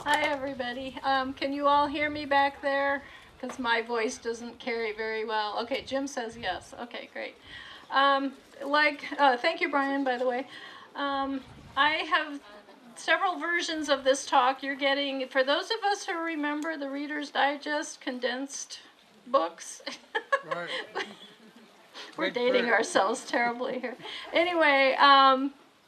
Hi, everybody. Can you all hear me back there? Because my voice doesn't carry very well. Okay, Jim says yes. Okay, great. Thank you, Brian, by the way. I have several versions of this talk. You're getting, for those of us who remember the Reader's Digest condensed books. Right. We're dating ourselves terribly here. Anyway,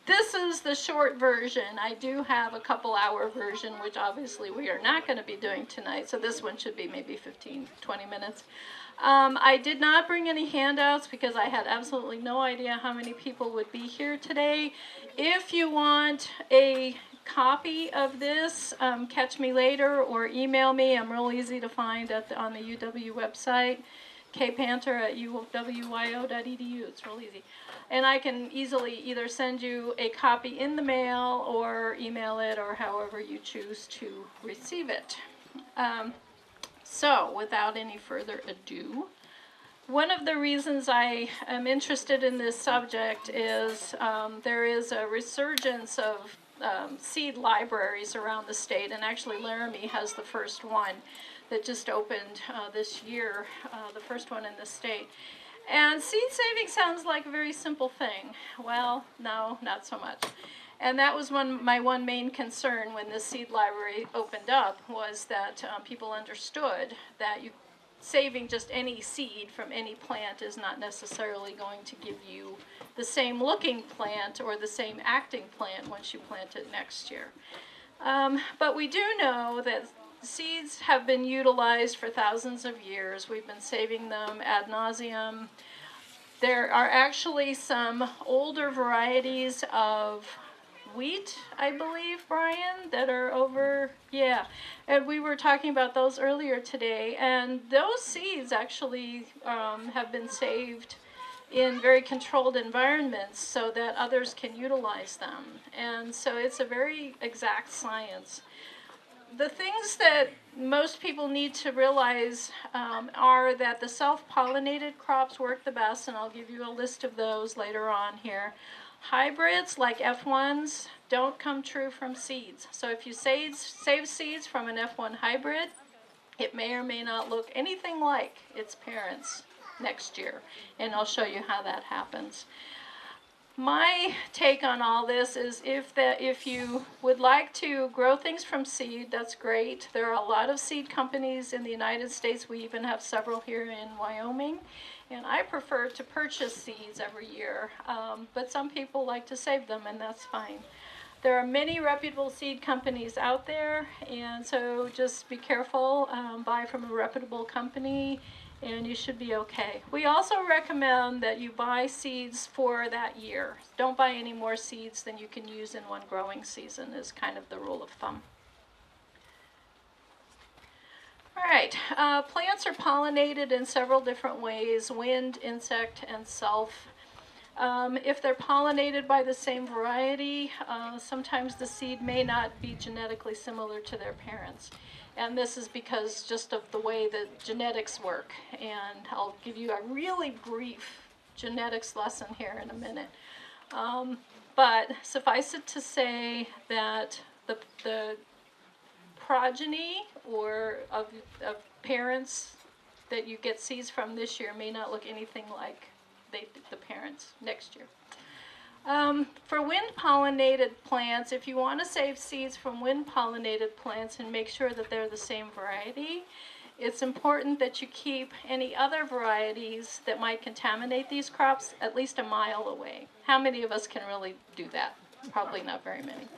this is the short version. I do have a couple-hour version, which obviously we are not going to be doing tonight, so this one should be maybe 15, 20 minutes. I did not bring any handouts because I had absolutely no idea how many people would be here today. If you want a copy of this, catch me later or email me. I'm real easy to find on the UW website, kpanter@uwyo.edu. It's real easy. And I can easily either send you a copy in the mail or email it or however you choose to receive it. So, without any further ado, one of the reasons I am interested in this subject is there is a resurgence of seed libraries around the state, and actually Laramie has the first one that just opened this year, the first one in the state. And seed saving sounds like a very simple thing. Well, no, not so much. And that was my one main concern when this seed library opened up, was that people understood that saving just any seed from any plant is not necessarily going to give you the same looking plant or the same acting plant once you plant it next year. But we do know that seeds have been utilized for thousands of years. We've been saving them ad nauseum. There are actually some older varieties of wheat, I believe, Brian, that are over, yeah. And we were talking about those earlier today, and those seeds actually have been saved in very controlled environments so that others can utilize them. And so it's a very exact science. The things that most people need to realize are that the self-pollinated crops work the best, and I'll give you a list of those later on here. Hybrids, like F1s, don't come true from seeds. So if you save seeds from an F1 hybrid, it may or may not look anything like its parents next year, and I'll show you how that happens. My take on all this is if you would like to grow things from seed, that's great. There are a lot of seed companies in the United States. We even have several here in Wyoming. And I prefer to purchase seeds every year. But some people like to save them, and that's fine. There are many reputable seed companies out there, and so just be careful. Buy from a reputable company, and you should be okay. We also recommend that you buy seeds for that year. Don't buy any more seeds than you can use in one growing season is kind of the rule of thumb. All right, plants are pollinated in several different ways: wind, insect, and self. If they're pollinated by the same variety, sometimes the seed may not be genetically similar to their parents. And this is because just of the way that genetics work. And I'll give you a really brief genetics lesson here in a minute. But suffice it to say that the progeny or of parents that you get seeds from this year may not look anything like the parents next year. For wind-pollinated plants, if you want to save seeds from wind-pollinated plants and make sure that they're the same variety, it's important that you keep any other varieties that might contaminate these crops at least a mile away. How many of us can really do that? Probably not very many.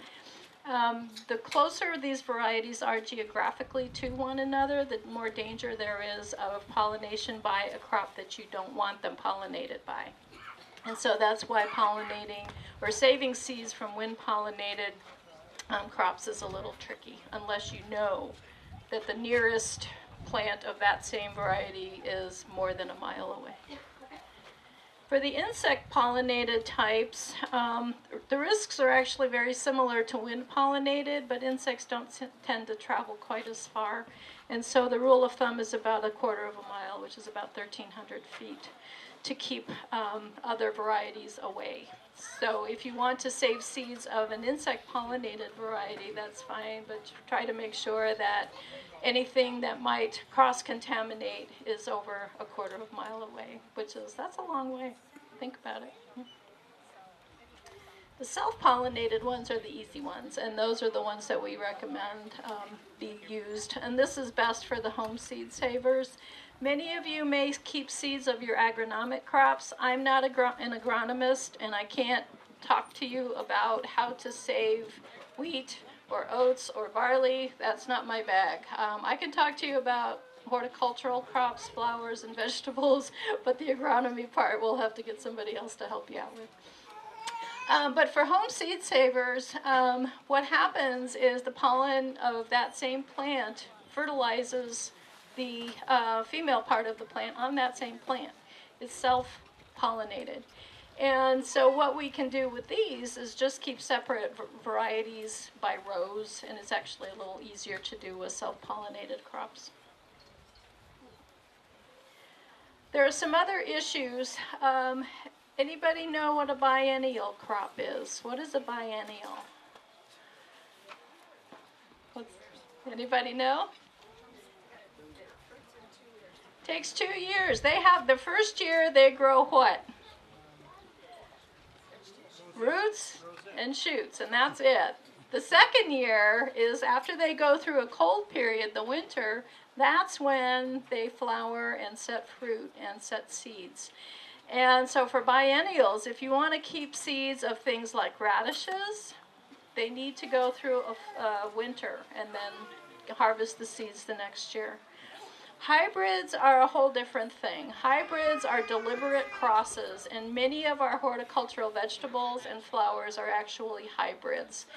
The closer these varieties are geographically to one another, the more danger there is of pollination by a crop that you don't want them pollinated by. And so that's why pollinating or saving seeds from wind-pollinated crops is a little tricky, unless you know that the nearest plant of that same variety is more than a mile away. For the insect-pollinated types, the risks are actually very similar to wind-pollinated, but insects don't tend to travel quite as far. And so the rule of thumb is about 1/4 of a mile, which is about 1,300 feet, to keep other varieties away. So if you want to save seeds of an insect-pollinated variety, that's fine, but try to make sure that anything that might cross-contaminate is over a quarter of a mile away, that's a long way. Think about it. The self-pollinated ones are the easy ones, and those are the ones that we recommend be used. And this is best for the home seed savers. Many of you may keep seeds of your agronomic crops. I'm not an agronomist, and I can't talk to you about how to save wheat or oats or barley. That's not my bag. I can talk to you about horticultural crops, flowers, and vegetables, but the agronomy part we'll have to get somebody else to help you out with. But for home seed savers, what happens is the pollen of that same plant fertilizes the female part of the plant on that same plant. It's self-pollinated. And so what we can do with these is just keep separate varieties by rows, and it's actually a little easier to do with self-pollinated crops. There are some other issues. Anybody know what a biennial crop is? What is a biennial? Anybody know? Takes 2 years. They have the first year they grow what? Roots and shoots, and that's it. The second year is after they go through a cold period, the winter, that's when they flower and set fruit and set seeds. And so for biennials, if you want to keep seeds of things like radishes, they need to go through a winter and then harvest the seeds the next year. Hybrids are a whole different thing. Hybrids are deliberate crosses, and many of our horticultural vegetables and flowers are actually hybrids.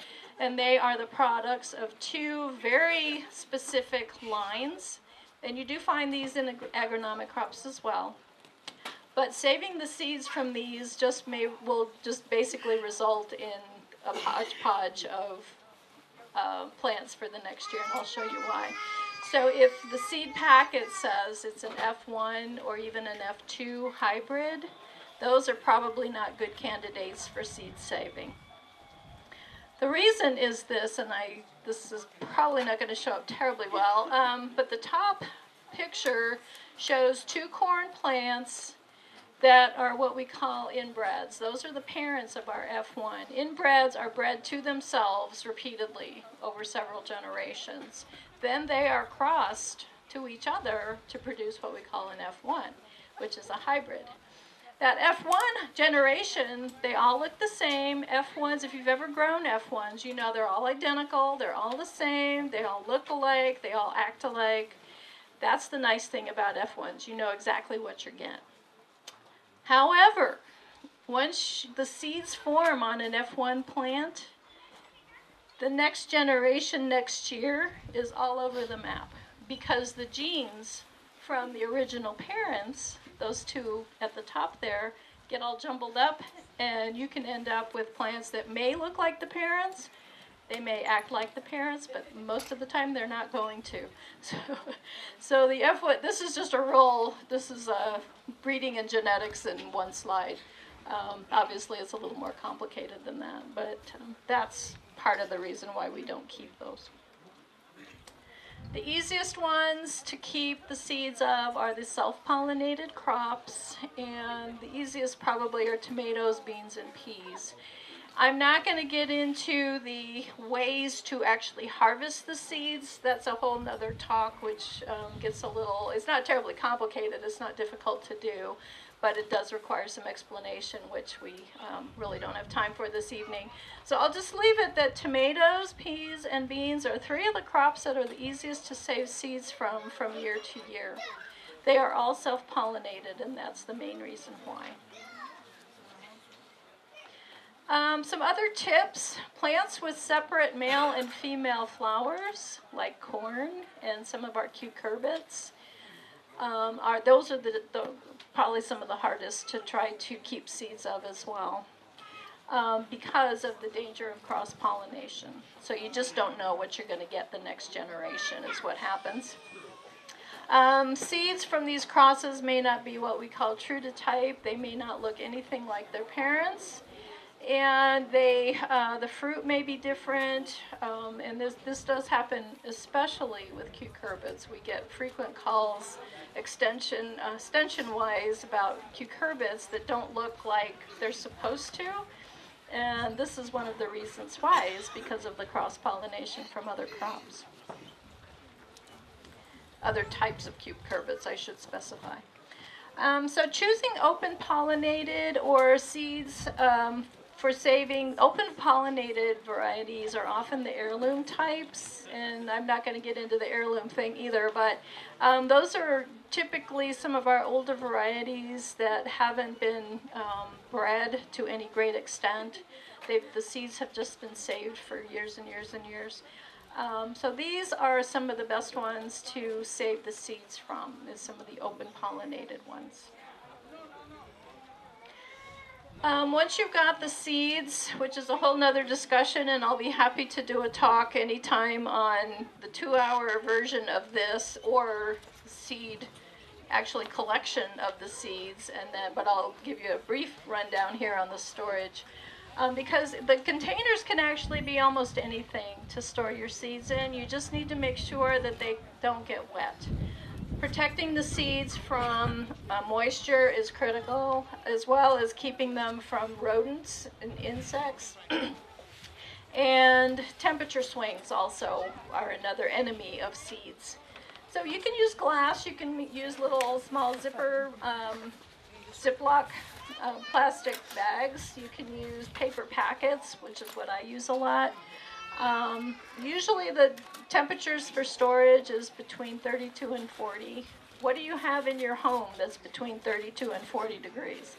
And they are the products of two very specific lines. And you do find these in agronomic crops as well. But saving the seeds from these will basically result in a hodgepodge of plants for the next year, and I'll show you why. So if the seed packet says it's an F1 or even an F2 hybrid, those are probably not good candidates for seed saving. The reason is this, and this is probably not going to show up terribly well, but the top picture shows two corn plants that are what we call inbreds. Those are the parents of our F1. Inbreds are bred to themselves repeatedly over several generations. Then they are crossed to each other to produce what we call an F1, which is a hybrid. That F1 generation, they all look the same. F1s, if you've ever grown F1s, you know they're all identical, they're all the same, they all look alike, they all act alike. That's the nice thing about F1s. You know exactly what you're getting. However, once the seeds form on an F1 plant, the next generation next year is all over the map because the genes from the original parents, those two at the top there, get all jumbled up, and you can end up with plants that may look like the parents. They may act like the parents, but most of the time they're not going to. So the F1, this is just a roll. This is breeding and genetics in one slide. Obviously, it's a little more complicated than that, but that's part of the reason why we don't keep those. The easiest ones to keep the seeds of are the self-pollinated crops, and the easiest probably are tomatoes, beans, and peas. I'm not going to get into the ways to actually harvest the seeds. That's a whole nother talk, which gets it's not terribly complicated, it's not difficult to do, but it does require some explanation, which we really don't have time for this evening. So I'll just leave it that tomatoes, peas, and beans are three of the crops that are the easiest to save seeds from year to year. They are all self-pollinated, and that's the main reason why. Some other tips: plants with separate male and female flowers, like corn and some of our cucurbits, those are probably some of the hardest to try to keep seeds of as well, because of the danger of cross-pollination. So you just don't know what you're going to get the next generation is what happens. Seeds from these crosses may not be what we call true to type. They may not look anything like their parents. And the fruit may be different, and this does happen especially with cucurbits. We get frequent calls extension-wise about cucurbits that don't look like they're supposed to, and this is one of the reasons why, is because of the cross-pollination from other crops. Other types of cucurbits, I should specify. So choosing open pollinated or seeds for saving, open pollinated varieties are often the heirloom types, and I'm not going to get into the heirloom thing either, but those are typically some of our older varieties that haven't been bred to any great extent. The seeds have just been saved for years and years and years. So these are some of the best ones to save the seeds from, is some of the open pollinated ones. Once you've got the seeds, which is a whole nother discussion, and I'll be happy to do a talk anytime on the 2-hour version of this, or seed, actually collection of the seeds, but I'll give you a brief rundown here on the storage. Because the containers can actually be almost anything to store your seeds in. You just need to make sure that they don't get wet. Protecting the seeds from moisture is critical, as well as keeping them from rodents and insects. And temperature swings also are another enemy of seeds. So you can use glass, you can use little small Ziploc plastic bags. You can use paper packets, which is what I use a lot. Usually the temperatures for storage is between 32 and 40. What do you have in your home that's between 32 and 40 degrees?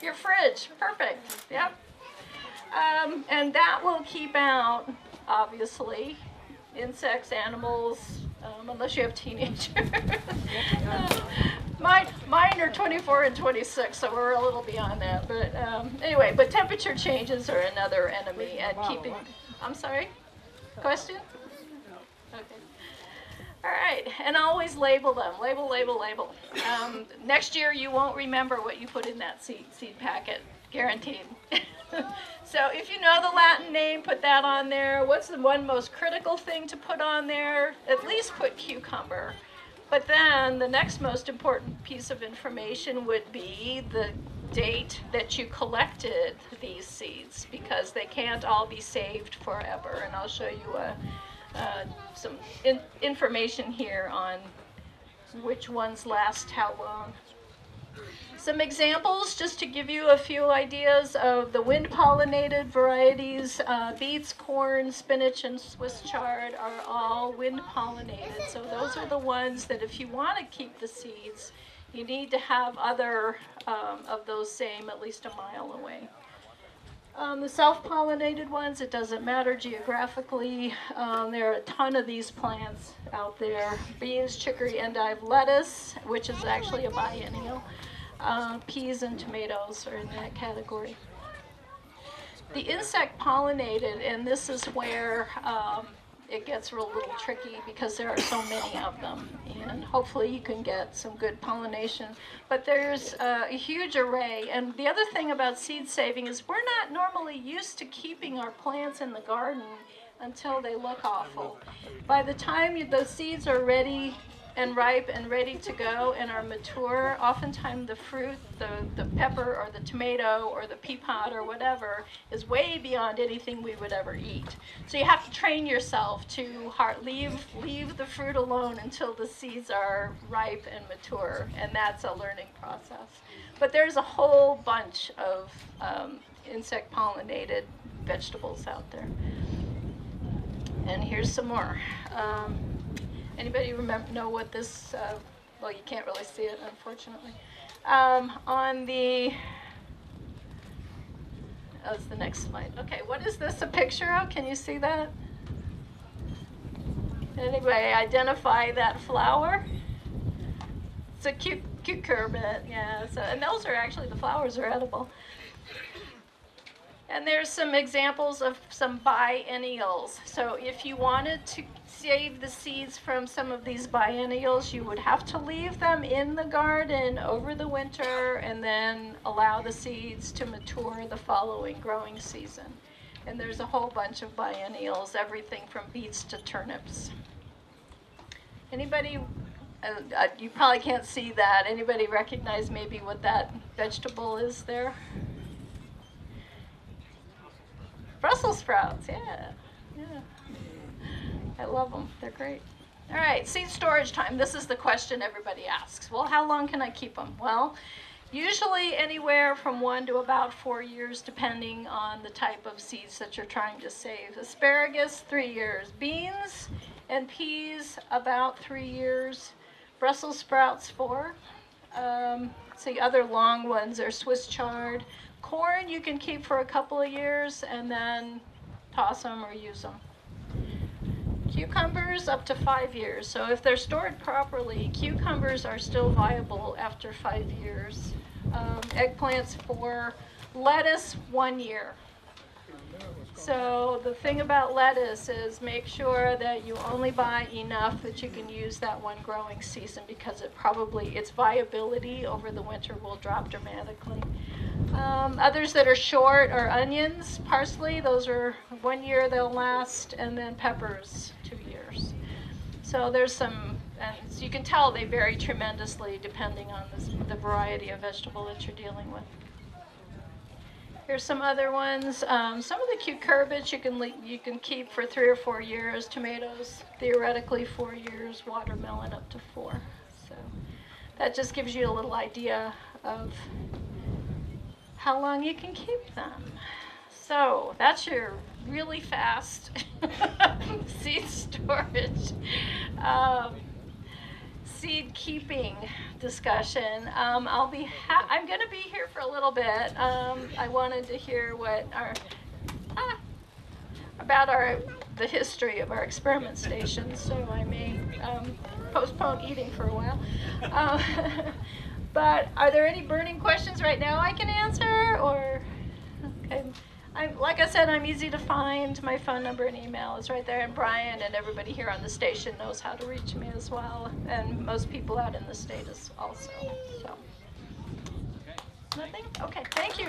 Your fridge. Perfect. Yep. And that will keep out, obviously, insects, animals, unless you have teenagers. Mine are 24 and 26, so we're a little beyond that. But anyway, but temperature changes are another enemy at keeping. I'm sorry? Question? Okay. All right, and always label them. Label, label, label. Next year you won't remember what you put in that seed packet, guaranteed. So if you know the Latin name, put that on there. What's the one most critical thing to put on there? At least put cucumber. But then the next most important piece of information would be the date that you collected these seeds, because they can't all be saved forever. And I'll show you some information here on which ones last how long. Some examples, just to give you a few ideas of the wind-pollinated varieties. Beets, corn, spinach, and Swiss chard are all wind-pollinated. So those are the ones that if you want to keep the seeds, you need to have other of those same at least a mile away. The self-pollinated ones, it doesn't matter geographically. There are a ton of these plants out there. Beans, chicory, endive, lettuce, which is actually a biennial. Peas and tomatoes are in that category. The insect pollinated, and this is where it gets a little tricky because there are so many of them, and hopefully you can get some good pollination. But there's a huge array, and the other thing about seed saving is we're not normally used to keeping our plants in the garden until they look awful. By the time the seeds are ready and ripe and ready to go and are mature, oftentimes the fruit, the pepper or the tomato or the pea pod or whatever is way beyond anything we would ever eat. So you have to train yourself to leave the fruit alone until the seeds are ripe and mature, and that's a learning process. But there's a whole bunch of insect pollinated vegetables out there. And here's some more. Anybody know what this, well, you can't really see it, unfortunately. That's the next slide. Okay, what is this a picture of? Can you see that? Anybody identify that flower? It's a cucurbit, yeah. So, and those are actually, the flowers are edible. And there's some examples of some biennials. So if you wanted to save the seeds from some of these biennials, you would have to leave them in the garden over the winter and then allow the seeds to mature the following growing season. And there's a whole bunch of biennials, everything from beets to turnips. Anybody, you probably can't see that. Anybody recognize maybe what that vegetable is there? Brussels sprouts, yeah. I love them, they're great. All right, seed storage time. This is the question everybody asks. Well, how long can I keep them? Well, usually anywhere from 1 to about 4 years, depending on the type of seeds that you're trying to save. Asparagus, 3 years. Beans and peas, about 3 years. Brussels sprouts, 4. The other long ones are Swiss chard. Corn you can keep for a couple of years and then toss them or use them. Cucumbers up to 5 years. So if they're stored properly, cucumbers are still viable after 5 years. Eggplants 4. Lettuce 1 year. So the thing about lettuce is make sure that you only buy enough that you can use that one growing season, because its viability over the winter will drop dramatically. Others that are short are onions, parsley. Those are 1 year they'll last, and then peppers 2 years. So there's some, and so you can tell they vary tremendously depending on the variety of vegetable that you're dealing with. Here's some other ones. Some of the cucurbits you can keep for 3 or 4 years. Tomatoes, theoretically 4 years. Watermelon up to 4. So that just gives you a little idea of how long you can keep them. So that's your really fast seed storage, seed keeping discussion. I'm going to be here for a little bit. I wanted to hear what about the history of our experiment stations, so I may postpone eating for a while. But are there any burning questions right now I can answer? Or okay. Like I said, I'm easy to find. My phone number and email is right there, and Brian and everybody here on the station knows how to reach me as well, and most people out in the state also. So, nothing? Okay, thank you.